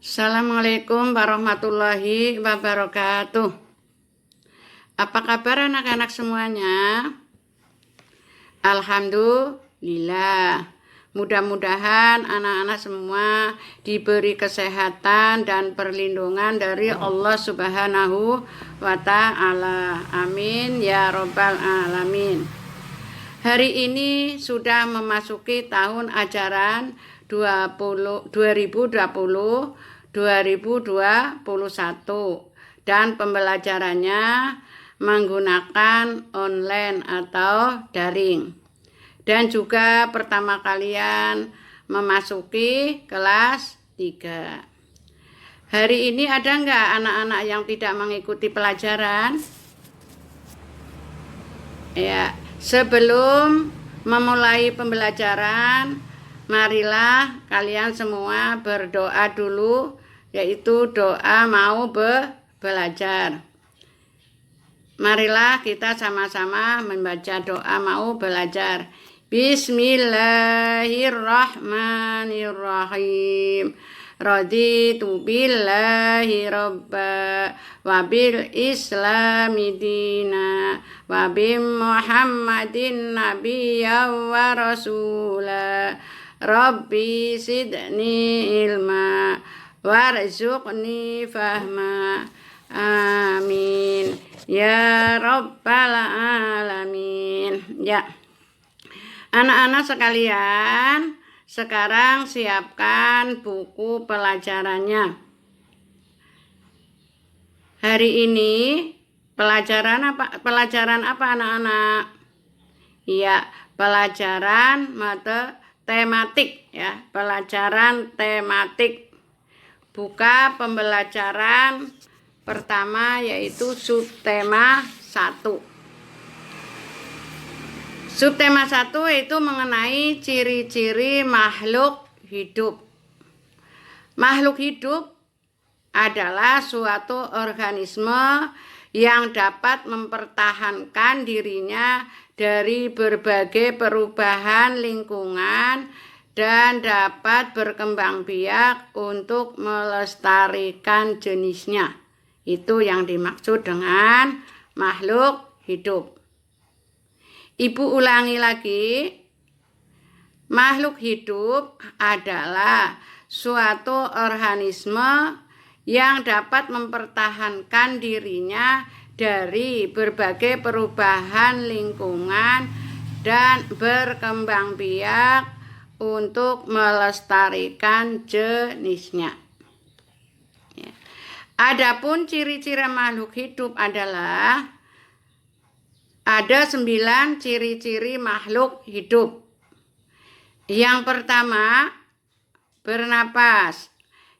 Assalamualaikum warahmatullahi wabarakatuh. Apa kabar anak-anak semuanya? Alhamdulillah. Mudah-mudahan anak-anak semua diberi kesehatan dan perlindungan dari Allah Subhanahu wa Ta'ala. Amin ya Rabbal Alamin. Hari ini sudah memasuki tahun ajaran 2020-2021 dan pembelajarannya menggunakan online atau daring. Dan juga pertama kalian memasuki kelas 3. Hari ini ada enggak anak-anak yang tidak mengikuti pelajaran? Ya, sebelum memulai pembelajaran, marilah kalian semua berdoa dulu, yaitu doa mau belajar. Marilah kita sama-sama membaca doa mau belajar. Bismillahirrahmanirrahim. Raditu billahi robba wa bil islami dina wa bi muhammadin nabiyya wa rasula rabbi sidni ilma warzuqni fahma amin ya rabbal alamin. Ya, anak-anak sekalian, sekarang siapkan buku pelajarannya. Hari ini pelajaran apa anak-anak? Iya, pelajaran tematik ya, pelajaran tematik. Buka pembelajaran pertama yaitu subtema 1. Subtema 1 itu mengenai ciri-ciri makhluk hidup. Makhluk hidup adalah suatu organisme yang dapat mempertahankan dirinya dari berbagai perubahan lingkungan dan dapat berkembang biak untuk melestarikan jenisnya. Itu yang dimaksud dengan makhluk hidup. Ibu ulangi lagi, makhluk hidup adalah suatu organisme yang dapat mempertahankan dirinya dari berbagai perubahan lingkungan dan berkembang biak untuk melestarikan jenisnya. Ya. Adapun ciri-ciri makhluk hidup adalah ada 9 ciri-ciri makhluk hidup. Yang pertama, bernapas.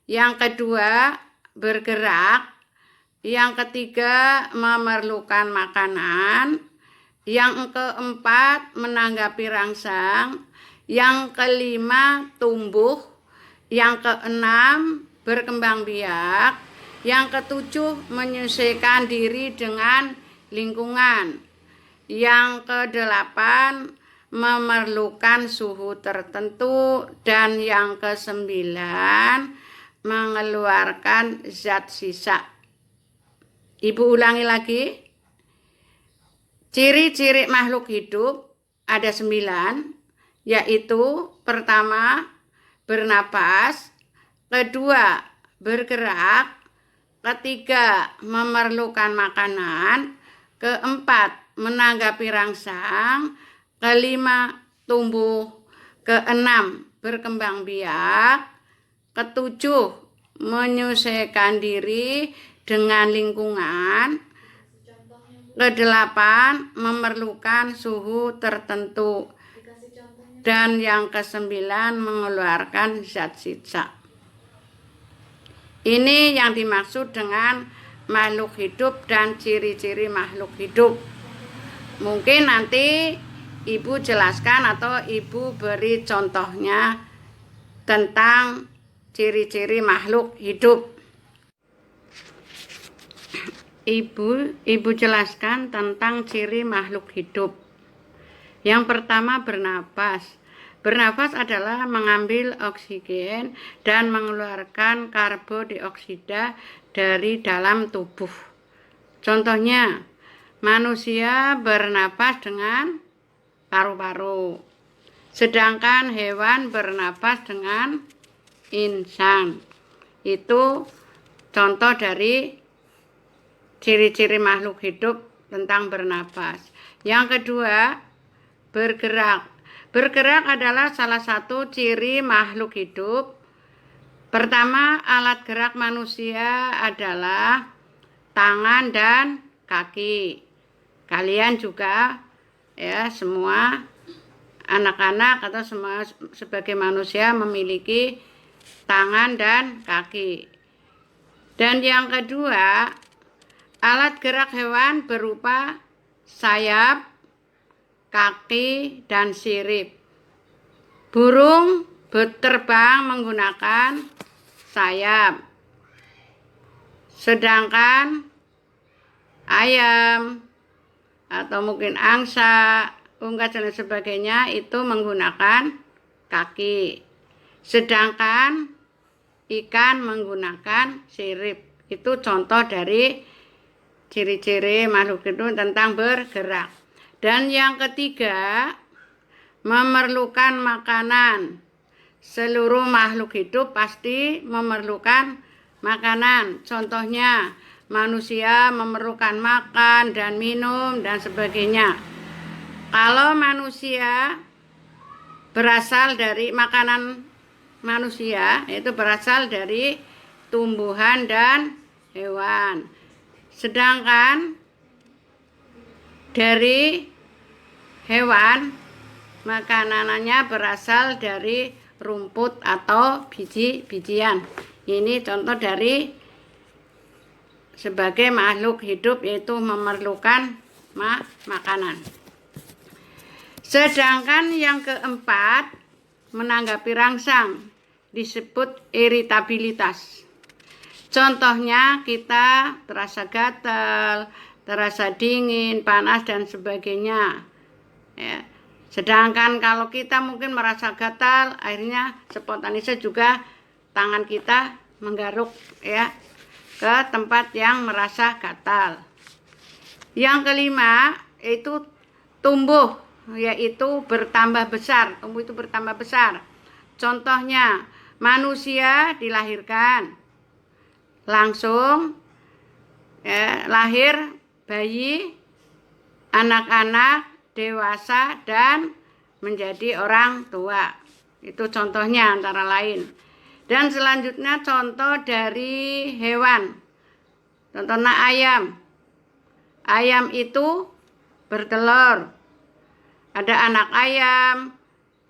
Yang kedua, bergerak. Yang ketiga, memerlukan makanan. Yang keempat, menanggapi rangsang. Yang kelima, tumbuh. Yang keenam, berkembang biak. Yang ketujuh, menyesuaikan diri dengan lingkungan. Yang kedelapan, memerlukan suhu tertentu. Dan yang kesembilan, mengeluarkan zat sisa. Ibu ulangi lagi. Ciri-ciri makhluk hidup ada 9, yaitu pertama, bernapas. Kedua, bergerak. Ketiga, memerlukan makanan. Keempat, menanggapi rangsang. Kelima, tumbuh. Keenam, berkembang biak. Ketujuh, menyesuaikan diri dengan lingkungan. Kedelapan, memerlukan suhu tertentu. Dan yang kesembilan, mengeluarkan zat sisa. Ini yang dimaksud dengan makhluk hidup dan ciri-ciri makhluk hidup. Mungkin nanti ibu jelaskan atau ibu beri contohnya tentang ciri-ciri makhluk hidup. Ibu jelaskan tentang ciri makhluk hidup. Yang pertama, bernapas. Bernafas adalah mengambil oksigen dan mengeluarkan karbodioksida dari dalam tubuh. Contohnya, manusia bernafas dengan paru-paru, sedangkan hewan bernafas dengan insang. Itu contoh dari ciri-ciri makhluk hidup tentang bernafas. Yang kedua, bergerak. Bergerak adalah salah satu ciri makhluk hidup. Pertama, alat gerak manusia adalah tangan dan kaki. Kalian juga ya, semua anak-anak atau semua sebagai manusia memiliki tangan dan kaki. Dan yang kedua, alat gerak hewan berupa sayap, kaki, dan sirip. Burung berterbang menggunakan sayap. Sedangkan ayam atau mungkin angsa, unggas dan sebagainya itu menggunakan kaki. Sedangkan ikan menggunakan sirip. Itu contoh dari ciri-ciri makhluk hidup tentang bergerak. Dan yang ketiga, memerlukan makanan. Seluruh makhluk hidup pasti memerlukan makanan. Contohnya, manusia memerlukan makan dan minum dan sebagainya. Kalau manusia berasal dari makanan manusia, itu berasal dari tumbuhan dan hewan. Sedangkan dari hewan, makanannya berasal dari rumput atau biji-bijian. Ini contoh dari sebagai makhluk hidup, yaitu memerlukan makanan. Sedangkan yang keempat, menanggapi rangsang, disebut iritabilitas. Contohnya kita terasa gatal, terasa dingin, panas dan sebagainya. Ya. Sedangkan kalau kita mungkin merasa gatal, akhirnya spontanisnya juga tangan kita menggaruk ya ke tempat yang merasa gatal. Yang kelima itu tumbuh, yaitu bertambah besar. Tumbuh itu bertambah besar. Contohnya manusia dilahirkan, langsung ya, lahir bayi, anak-anak, dewasa, dan menjadi orang tua. Itu contohnya antara lain. Dan selanjutnya contoh dari hewan. Contohnya ayam. Ayam itu bertelur. Ada anak ayam,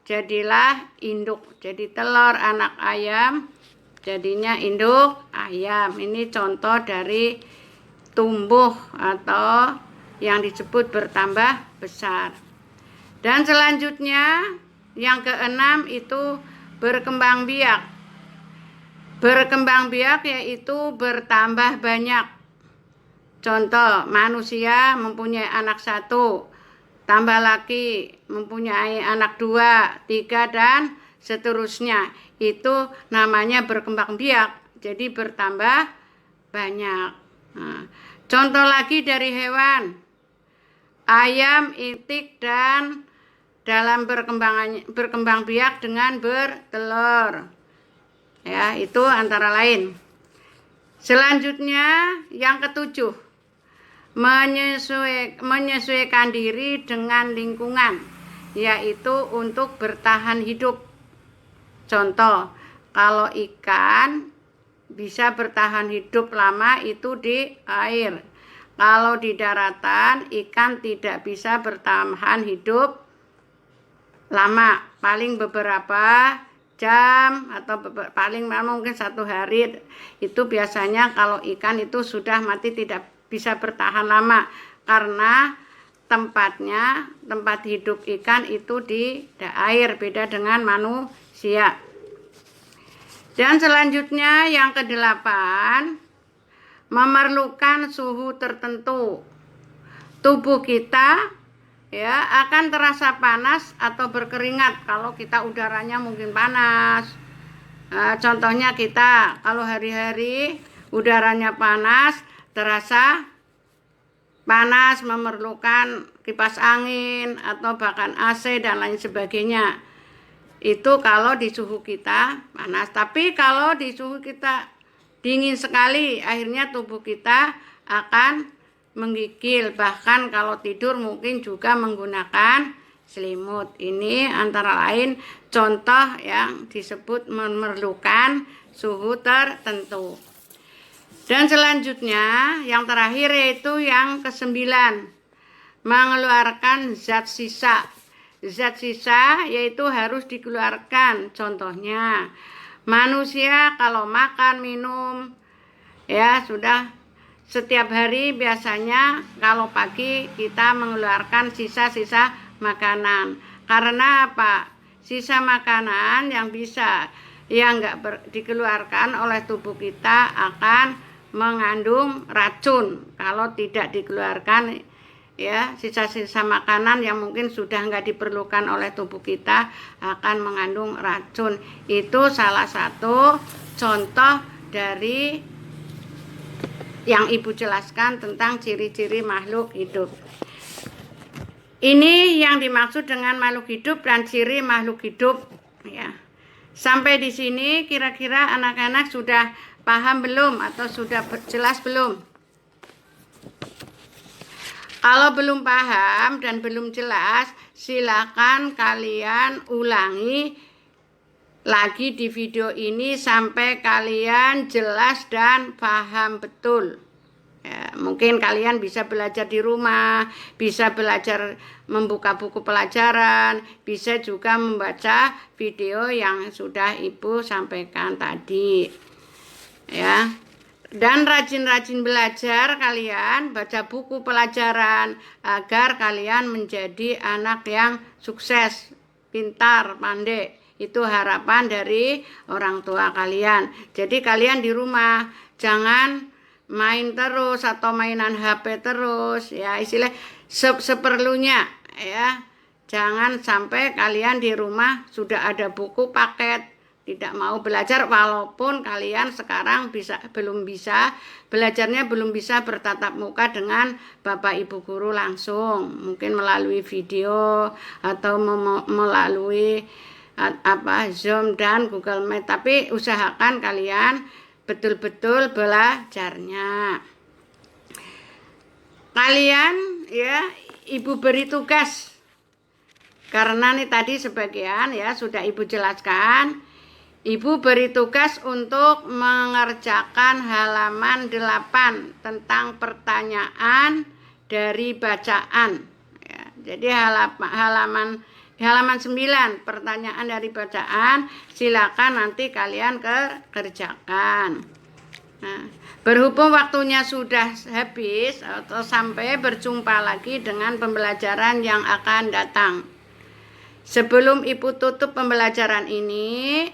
jadilah induk. Jadi telur anak ayam, jadinya induk ayam. Ini contoh dari tumbuh atau yang disebut bertambah besar. Dan selanjutnya yang keenam itu berkembang biak. Berkembang biak yaitu bertambah banyak. Contoh, manusia mempunyai anak 1, tambah lagi mempunyai anak 2, 3, dan seterusnya. Itu namanya berkembang biak, jadi bertambah banyak. Nah, contoh lagi dari hewan, ayam, itik, dan dalam berkembang biak dengan bertelur. Ya, itu antara lain. Selanjutnya yang ketujuh, menyesuaikan diri dengan lingkungan, yaitu untuk bertahan hidup. Contoh, kalau ikan bisa bertahan hidup lama itu di air. Kalau di daratan, ikan tidak bisa bertahan hidup lama, paling beberapa jam atau paling mungkin 1 hari. Itu biasanya kalau ikan itu sudah mati, tidak bisa bertahan lama, karena tempat hidup ikan itu di air, beda dengan manusia. Dan selanjutnya yang ke-8, memerlukan suhu tertentu. Tubuh kita ya akan terasa panas atau berkeringat kalau kita udaranya mungkin panas. Nah, contohnya kita kalau hari-hari udaranya panas, terasa panas, memerlukan kipas angin atau bahkan AC dan lain sebagainya. Itu kalau di suhu kita panas. Tapi kalau di suhu kita dingin sekali, akhirnya tubuh kita akan menggigil. Bahkan kalau tidur mungkin juga menggunakan selimut. Ini antara lain contoh yang disebut memerlukan suhu tertentu. Dan selanjutnya yang terakhir yaitu yang ke-9, mengeluarkan zat sisa. Zat sisa yaitu harus dikeluarkan. Contohnya manusia kalau makan minum ya sudah setiap hari biasanya kalau pagi kita mengeluarkan sisa-sisa makanan. Karena apa? Sisa makanan yang bisa yang enggak dikeluarkan oleh tubuh kita akan mengandung racun. Kalau tidak dikeluarkan ya sisa-sisa makanan yang mungkin sudah enggak diperlukan oleh tubuh kita akan mengandung racun. Itu salah satu contoh dari yang Ibu jelaskan tentang ciri-ciri makhluk hidup. Ini yang dimaksud dengan makhluk hidup dan ciri makhluk hidup ya. Sampai di sini kira-kira anak-anak sudah paham belum atau sudah jelas belum? Kalau belum paham dan belum jelas, silakan kalian ulangi lagi di video ini sampai kalian jelas dan paham betul. Ya, mungkin kalian bisa belajar di rumah, bisa belajar membuka buku pelajaran, bisa juga membaca video yang sudah Ibu sampaikan tadi. Ya. Dan rajin-rajin belajar kalian, baca buku pelajaran agar kalian menjadi anak yang sukses, pintar, pandai. Itu harapan dari orang tua kalian. Jadi kalian di rumah jangan main terus atau mainan HP terus ya, istilah seperlunya ya. Jangan sampai kalian di rumah sudah ada buku paket tidak mau belajar, walaupun kalian sekarang belum bisa belajarnya, belum bisa bertatap muka dengan Bapak Ibu guru langsung, mungkin melalui video atau melalui Zoom dan Google Meet. Tapi usahakan kalian betul-betul belajarnya. Kalian ya, Ibu beri tugas. Karena nih tadi sebagian ya sudah Ibu jelaskan. Ibu beri tugas untuk mengerjakan halaman 8 tentang pertanyaan dari bacaan. Ya, jadi halaman 9 pertanyaan dari bacaan, silakan nanti kalian kerjakan. Nah, berhubung waktunya sudah habis atau sampai berjumpa lagi dengan pembelajaran yang akan datang. Sebelum Ibu tutup pembelajaran ini,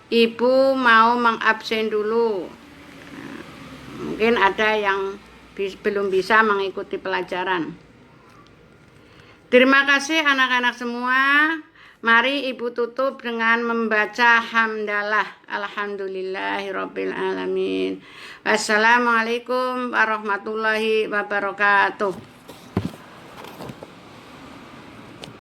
Ibu mau mengabsen dulu. Nah, mungkin ada yang belum bisa mengikuti pelajaran. Terima kasih anak-anak semua. Mari Ibu tutup dengan membaca hamdalah. Alhamdulillahirabbil alamin. Wassalamualaikum warahmatullahi wabarakatuh.